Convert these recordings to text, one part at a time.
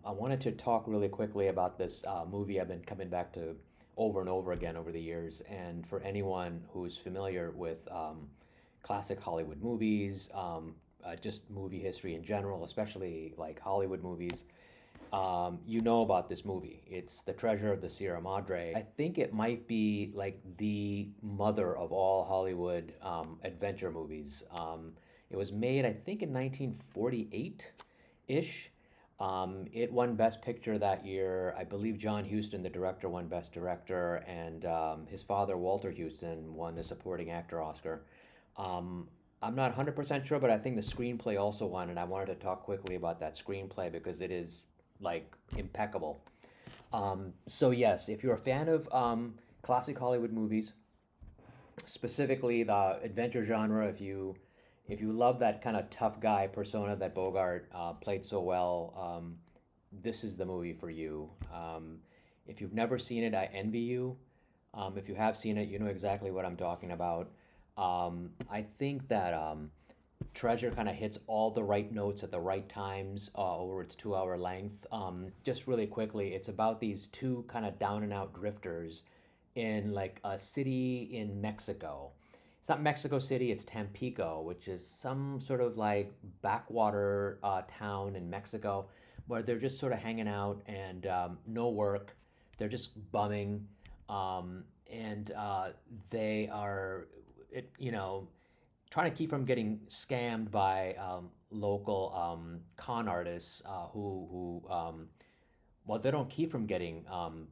I wanted to talk really quickly about this movie I've been coming back to over and over again over the years. And for anyone who's familiar with classic Hollywood movies, just movie history in general, especially like Hollywood movies, you know about this movie. It's The Treasure of the Sierra Madre. I think it might be like the mother of all Hollywood adventure movies. It was made, I think, in 1948-ish. It won Best Picture that year. I believe John Huston, the director, won Best Director, and his father, Walter Huston, won the Supporting Actor Oscar. Um, I'm not 100% sure, but I think the screenplay also won, and I wanted to talk quickly about that screenplay because it is like impeccable. So yes, if you're a fan of classic Hollywood movies, specifically the adventure genre, if you love that kind of tough guy persona that Bogart played so well, this is the movie for you. If you've never seen it, I envy you. If you have seen it, you know exactly what I'm talking about. I think that Treasure kind of hits all the right notes at the right times over its 2 hour length. Just really quickly, it's about these two kind of down and out drifters in like a city in Mexico. It's not Mexico City, it's Tampico, which is some sort of like backwater town in Mexico where they're just sort of hanging out and no work. They're just bumming. And they are, trying to keep from getting scammed by local con artists well, they don't keep from getting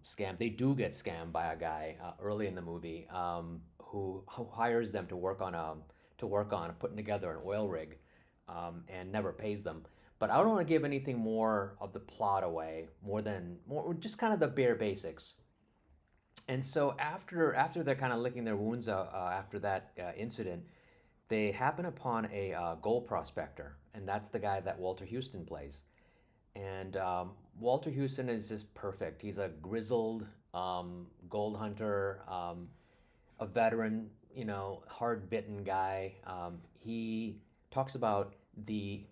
scammed. They do get scammed by a guy early in the movie who hires them to work on putting together an oil rig and never pays them. But I don't want to give anything more of the plot away, more just kind of the bare basics. And so after they're kind of licking their wounds out after that incident, they happen upon a gold prospector, and that's the guy that Walter Houston plays. And Walter Houston is just perfect. He's a grizzled gold hunter, a veteran, hard-bitten guy. He talks about the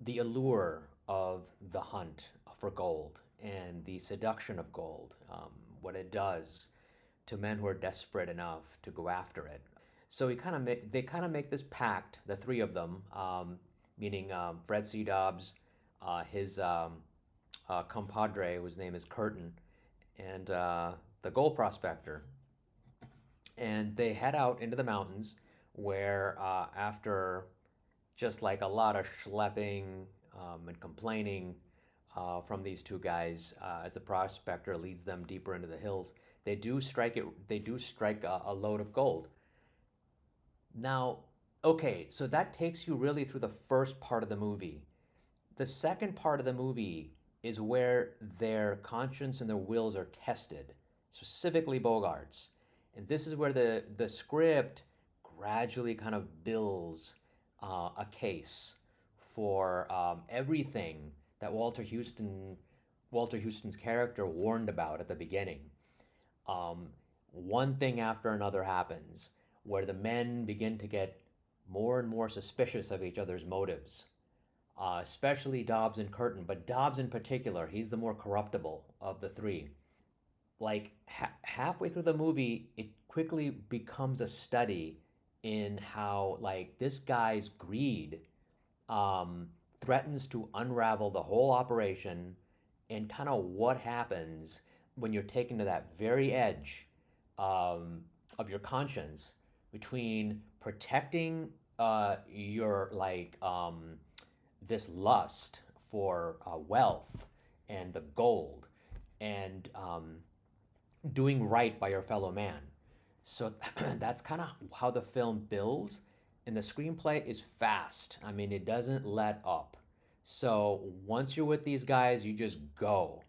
allure of the hunt for gold and the seduction of gold, what it does to men who are desperate enough to go after it. So they kind of make this pact, the three of them, meaning Fred C. Dobbs, his compadre, whose name is Curtin, and the gold prospector. And they head out into the mountains where, after just like a lot of schlepping and complaining from these two guys, as the prospector leads them deeper into the hills, they do strike it. They do strike a load of gold. Now, okay, so that takes you really through the first part of the movie. The second part of the movie is where their conscience and their wills are tested, specifically Bogart's. And this is where the script gradually kind of builds a case for everything that Walter Houston's character warned about at the beginning. Um, One thing after another happens where the men begin to get more and more suspicious of each other's motives, especially Dobbs and Curtin, but Dobbs in particular, he's the more corruptible of the three. Like halfway through the movie, it quickly becomes a study in how like this guy's greed threatens to unravel the whole operation, and kind of what happens when you're taken to that very edge of your conscience between protecting your this lust for wealth and the gold, and doing right by your fellow man. So that's kind of how the film builds, and the screenplay is fast. I mean, it doesn't let up. So once you're with these guys, you just go,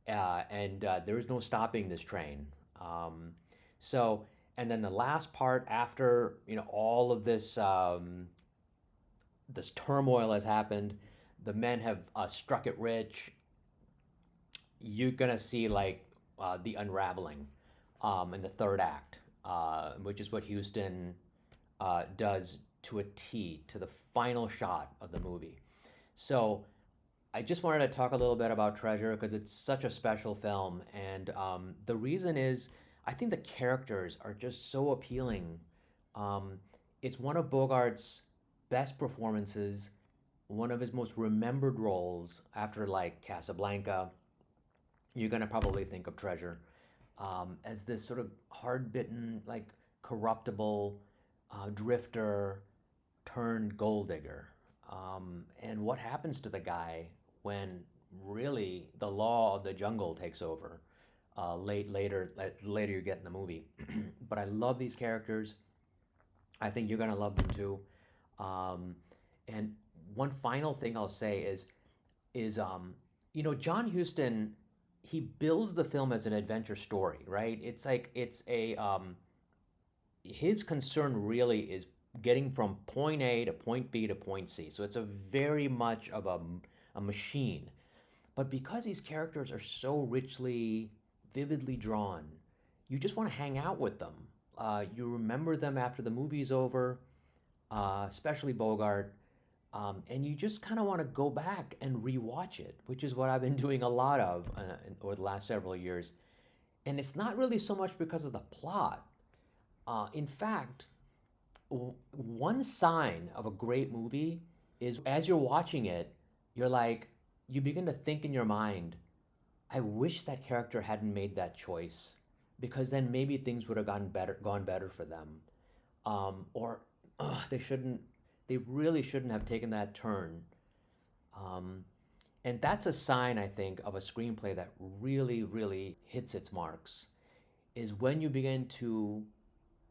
and there's no stopping this train. Um, so, and then the last part, after all of this turmoil has happened, the men have struck it rich. You're gonna see like the unraveling in the third act, which is what Houston does to a T, to the final shot of the movie. So I just wanted to talk a little bit about Treasure because it's such a special film, and the reason is I think the characters are just so appealing. Um, it's one of Bogart's best performances, one of his most remembered roles after like Casablanca. You're gonna probably think of Treasure as this sort of hard-bitten, like corruptible drifter turned gold digger. And what happens to the guy when really the law of the jungle takes over? Later you get in the movie. But I love these characters. I think you're gonna love them too. Um, and one final thing I'll say is John Huston, he builds the film as an adventure story, right? It's like it's a his concern really is getting from point A to point B to point C. So it's a very much of a machine. But because these characters are so richly, vividly drawn, you just want to hang out with them. You remember them after the movie's over, especially Bogart, and you just kind of want to go back and rewatch it, which is what I've been doing a lot of over the last several years. And it's not really so much because of the plot. In fact, one sign of a great movie is as you're watching it, you're like, you begin to think in your mind, I wish that character hadn't made that choice because then maybe things would have gone better for them. Or they shouldn't, they really shouldn't have taken that turn. Um, and that's a sign, I think, of a screenplay that really, really hits its marks, is when you begin to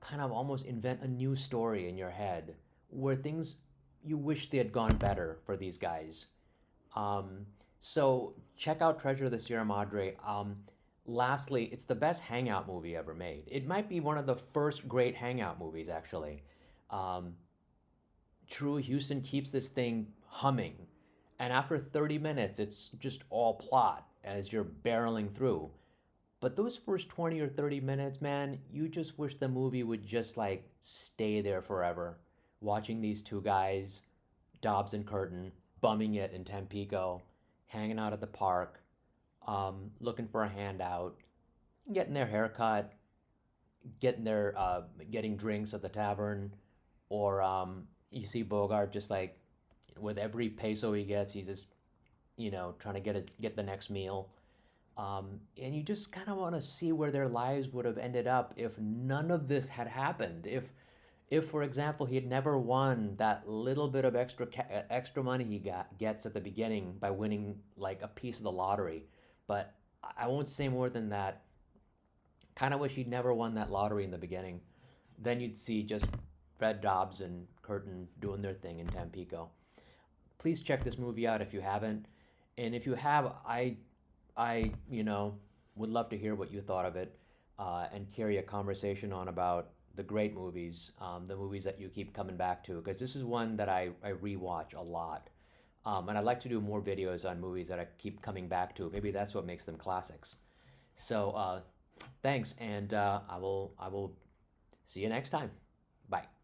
kind of almost invent a new story in your head where things you wish they had gone better for these guys. Um, so check out Treasure of the Sierra Madre. Lastly, it's the best hangout movie ever made. It might be one of the first great hangout movies, actually. Um, True, Houston keeps this thing humming, and after 30 minutes, it's just all plot as you're barreling through. But those first 20 or 30 minutes, man, you just wish the movie would just like stay there forever. Watching these two guys, Dobbs and Curtin, bumming it in Tampico, hanging out at the park, looking for a handout, getting their haircut, getting drinks at the tavern, or you see Bogart just like with every peso he gets, he's just trying to get the next meal. And you just kind of want to see where their lives would have ended up if none of this had happened. If for example, he had never won that little bit of extra money he gets at the beginning by winning like a piece of the lottery. But I won't say more than that. Kind of wish he'd never won that lottery in the beginning. Then you'd see just Fred Dobbs and Curtin doing their thing in Tampico. Please check this movie out if you haven't. And if you have, I would love to hear what you thought of it and carry a conversation on about the great movies, the movies that you keep coming back to, because this is one that I rewatch a lot. And I'd like to do more videos on movies that I keep coming back to. Maybe that's what makes them classics. So thanks, and I will see you next time. Bye.